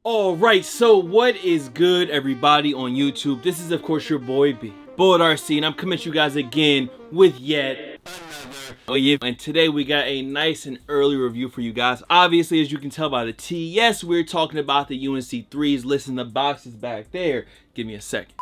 Alright, so what is good, everybody on YouTube? This is of course your boy B, Bullet RC, and I'm coming at you guys again with yet another. And today we got a nice and early review for you guys. Obviously, as you can tell by the T, yes, we're talking about the UNC 3s. Listen, the box is back there. Give me a second.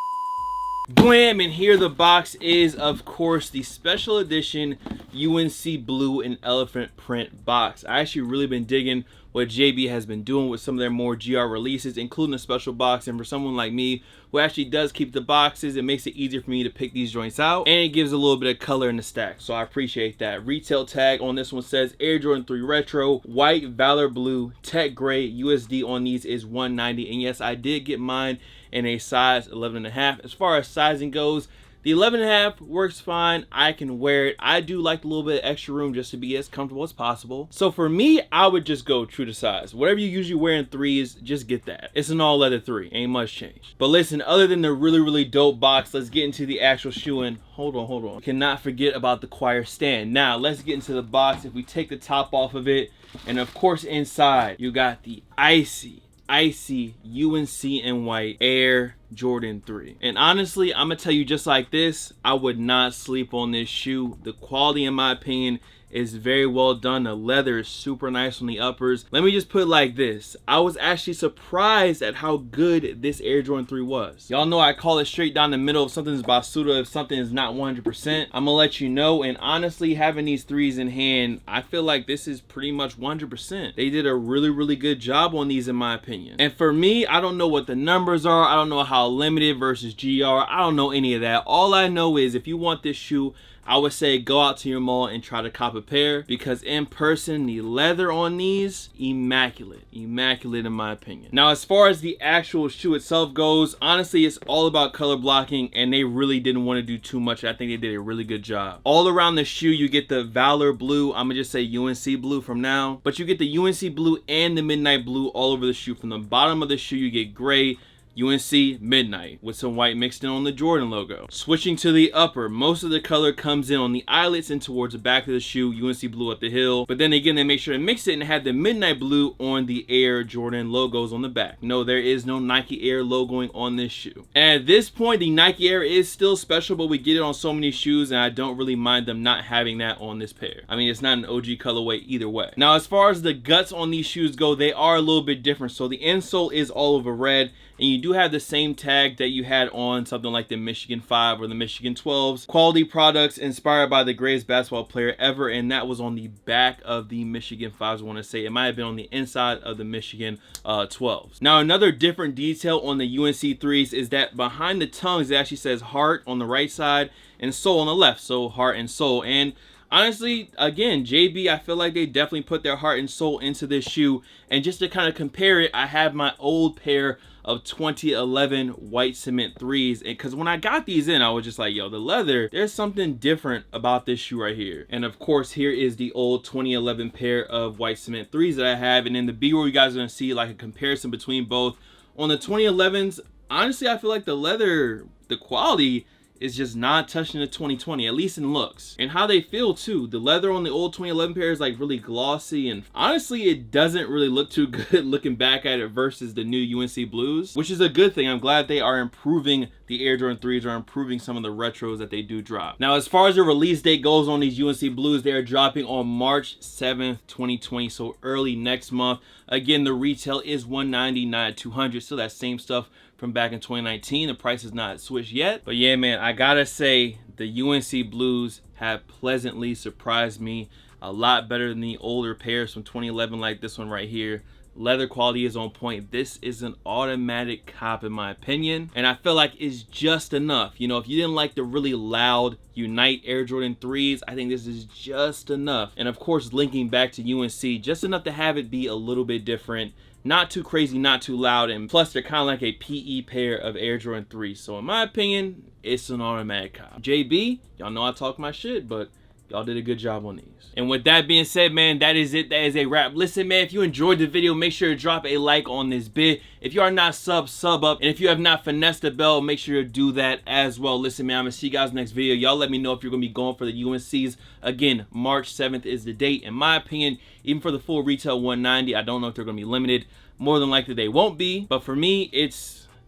Blam, and here the box is, of course, the special edition UNC blue and elephant print box. I actually really been digging what JB has been doing with some of their more GR releases, including a special box. And for someone like me who actually does keep the boxes, it makes it easier for me to pick these joints out, and it gives a little bit of color in the stack, so I appreciate that. Retail tag on this one says Air Jordan 3 Retro, white, Valor blue, tech gray. USD on these is $190, and yes, I did get mine in a size 11.5. As far as sizing goes, the 11.5 works fine. I can wear it. I do like a little bit of extra room just to be as comfortable as possible. So for me, I would just go true to size. Whatever you usually wear in 3s, just get that. It's an all leather 3. Ain't much change. But listen, other than the really dope box, let's get into the actual shoe. And hold on. Cannot forget about the choir stand. Now, let's get into the box. If we take the top off of it, and of course inside, you got the icy UNC in white Air Jordan 3. And honestly, I'm gonna tell you just like this, I would not sleep on this shoe. The quality, in my opinion, is very well done. The leather is super nice on the uppers. Let me just put it like this. I was actually surprised at how good this Air Jordan 3 was. Y'all know I call it straight down the middle. If something's Basuda, if something is not 100%, I'm gonna let you know. And honestly, having these 3s in hand, I feel like this is pretty much 100%. They did a really good job on these, in my opinion. And for me, I don't know what the numbers are. I don't know how limited versus GR. I don't know any of that. All I know is if you want this shoe, I would say go out to your mall and try to cop a pair, because in person, the leather on these, immaculate in my opinion. Now, as far as the actual shoe itself goes, honestly, it's all about color blocking, and they really didn't want to do too much. I think they did a really good job. All around the shoe, you get the Valor blue. I'm gonna just say UNC blue from now, but you get the UNC blue and the midnight blue all over the shoe. From the bottom of the shoe, you get gray, UNC midnight with some white mixed in on the Jordan logo. Switching to the upper, most of the color comes in on the eyelets and towards the back of the shoe, UNC blue at the heel. But then again, they make sure to mix it and have the midnight blue on the Air Jordan logos on the back. No, there is no Nike Air logoing on this shoe. And at this point, the Nike Air is still special, but we get it on so many shoes, and I don't really mind them not having that on this pair. I mean, it's not an OG colorway either way. Now, as far as the guts on these shoes go, they are a little bit different. So the insole is all over red, and you do have the same tag that you had on something like the Michigan 5 or the Michigan 12s. Quality products inspired by the greatest basketball player ever, and that was on the back of the Michigan 5s, I want to say. It might have been on the inside of the Michigan 12s. Now, another different detail on the UNC 3s is that behind the tongues, it actually says heart on the right side and soul on the left. So heart and soul. And honestly, again, JB, I feel like they definitely put their heart and soul into this shoe. And just to kind of compare it, I have my old pair of 2011 white cement 3s, and because when I got these in, I was just like, yo, the leather, there's something different about this shoe right here. And of course, here is the old 2011 pair of white cement 3s that I have, and in the B-roll, you guys are gonna see like a comparison between both. On the 2011s, honestly, I feel like the leather, the quality is just not touching the 2020, at least in looks. And how they feel too. The leather on the old 2011 pair is like really glossy, and honestly, it doesn't really look too good looking back at it versus the new UNC blues, which is a good thing. I'm glad they are improving. The Air Jordan 3s are improving some of the retros that they do drop. Now, as far as the release date goes on these UNC blues, they are dropping on March 7th, 2020, so early next month. Again, the retail is $190, not $200, still that same stuff from back in 2019. The price is not switched yet, but yeah, man, I gotta say the UNC blues have pleasantly surprised me. A lot better than the older pairs from 2011, like this one right here. Leather quality is on point. This is an automatic cop in my opinion, and I feel like it's just enough. You know, if you didn't like the really loud Unite Air Jordan 3s, I think this is just enough. And of course, linking back to UNC, just enough to have it be a little bit different. Not too crazy, not too loud, and plus they're kind of like a PE pair of Air Jordan 3s. So in my opinion, it's an automatic cop. JB, y'all know I talk my shit, but y'all did a good job on these. And with that being said, man, that is it. That is a wrap. Listen, man, if you enjoyed the video, make sure to drop a like on this bit. If you are not sub up. And if you have not finessed the bell, make sure to do that as well. Listen, man, I'm going to see you guys next video. Y'all let me know if you're going to be going for the UNCs. Again, March 7th is the date. In my opinion, even for the full retail 190, I don't know if they're going to be limited. More than likely they won't be, but for me,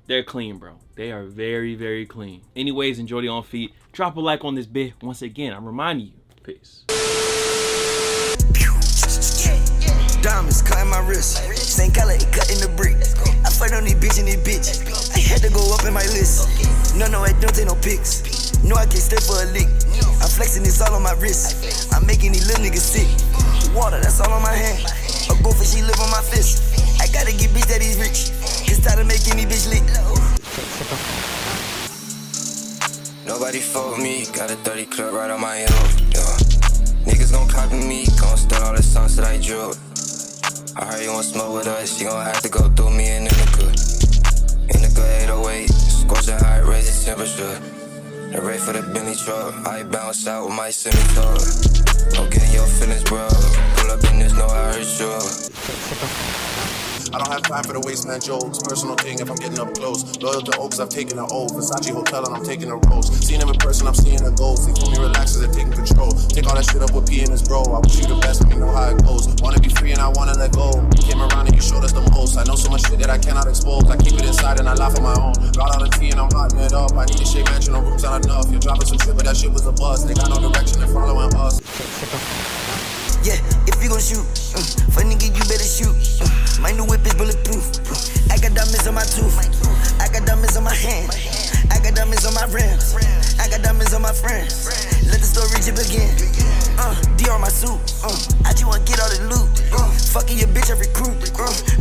they're clean, bro. They are very, very clean. Anyways, enjoy the on feet. Drop a like on this bit. Once again, I'm reminding you. Peace. Diamonds cutting my wrist. Same color, it cutting the brick. I fight on these bitch and this bitch. I had to go up in my list. No, I don't take no pics. No, I can't stay for a lick. I'm flexing this all on my wrist. I'm making these little niggas sick. Water, that's all on my hand. A goldfish, she live on my fist. I gotta get bitch that he's rich. Cause tired of making these bitch lit. Nobody fuck with me. Got a 30 clip right on my hill. Yeah. Niggas gon' copy me. Gon' start all the songs that I drew. I heard you want smoke with us. You gon' have to go through me and in the good. In the good 808. Scorching high, raise the temperature. The rate for the Bentley truck. I bounce out with my scimitar. Don't get in your feelings, bro. Pull up in this, know I hurt you. I don't have time for the wasteman jokes. Personal thing if I'm getting up close. Loyal to Oaks, I've taken an oath. Versace Hotel and I'm taking a rose. Seeing him in person, I'm seeing a ghost. They told me relax as they're taking control. Take all that shit up with P and his bro. I wish you the best, let me know how it goes. Wanna be free and I wanna let go. You came around and you showed us the most. I know so much shit that I cannot expose. I keep it inside and I laugh on my own. Got all the tea and I'm hotting it up. I need a shake mansion, no rooms not enough. You're dropping some shit, but that shit was a bust. They got no direction, they're following us. Yeah, if you gon' shoot, for nigga you better shoot. My new whip is bulletproof. I got diamonds on my tooth. I got diamonds on my hand. I got diamonds on my rims. I got diamonds on my friends. Let the story jib again. D on my suit. I just wanna get all the loot. Fucking your bitch, I recruit.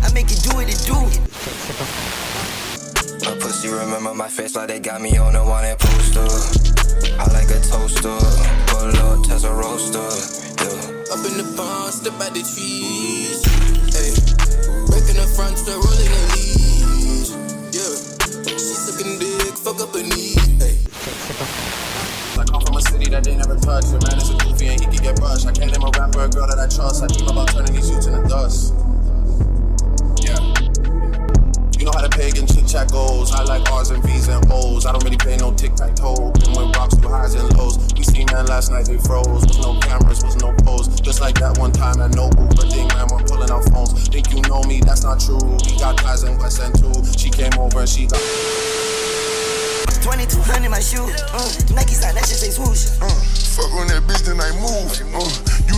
I make you do what it do. My pussy remember my face like they got me on the wanted poster. I like a toaster. Put a little Tesla roaster. Yeah. Up in the barn, step at the trees. Hey, breaking the front, start rolling the leaves. Yeah, she sucking dick, fuck up her knee. Hey. I come from a city that they never touched. Your man is a goofy and he can get brushed. I can't name a rapper, a girl that I trust. I dream about turning these youths into dust. Yeah. You know how the pagan chit-chat goes. I like R's and V's and O's. I don't really play no tic-tac-toe. Been with rocks through highs and lows. We seen man last night, they froze. Was no cameras, was no pose. Just like that one time at no Uber thing, man, we're pulling out phones. Think you know me, that's not true. We got ties in West End too. She came over and she got 2200 my shoe. Nike sign, that shit say swoosh. Fuck on that bitch, then I move. You